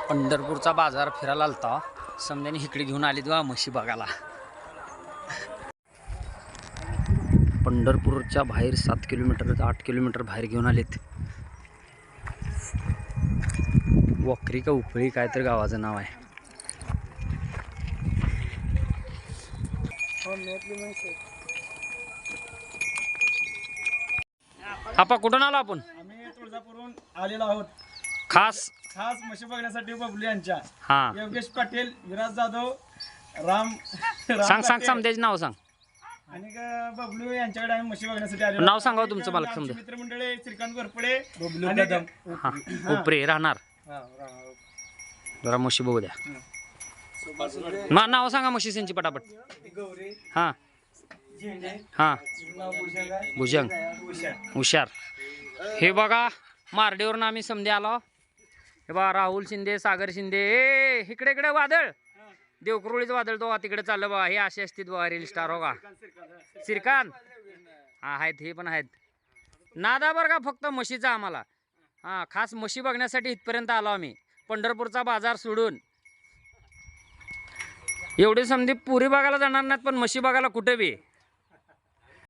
पंढरपूरचा बाजार फिरायला आलता समद्याने इकडे घेऊन आली बा म्हशी बघायला। पंढरपूरच्या बाहेर 7 किलोमीटर 8 किलोमीटर बाहेर घेऊन आलेत। वक्री का उपळी काय तर गावाचं नाव आहे। आपा कुठून आलो आपण? आम्ही तुळजापूरहून आलेलो आहोत खास म्हशी बघण्यासाठी बबलू यांच्या। हा योगेश पाटील, विराज जाधव, राम सांग समद्याचे नाव सांग आणि बबलू यांच्याकडे आम्ही म्हशी बघण्यासाठी आलेलो। नाव सांगा तुमचं मला समजा। मित्रमंडळी श्रीकांत घोरपडे, बबलू हा उपरे राहणार जरा म्हशी बघू द्या। नाव सांगा म्हशी त्यांची पटापट। हा हा भुजंग हुशार। हे बघा मारडीवरून आम्ही समधे आलो। हे बघा राहुल शिंदे, सागर शिंदे, ए इकडे इकडे वादळ देवकुरळीचं वादळ तो तिकडे चाललं बघा। हे असे असतील बघा रील स्टार हो का श्रीकांत हा आहेत हे पण आहेत। नादा बरं का फक्त म्हशीचा आम्हाला। हा खास म्हशी बघण्यासाठी इथपर्यंत आलो आम्ही पंढरपूरचा बाजार सोडून। एवढे समधी पुरी बघायला जाणार नाहीत पण म्हशी बघायला कुठे बी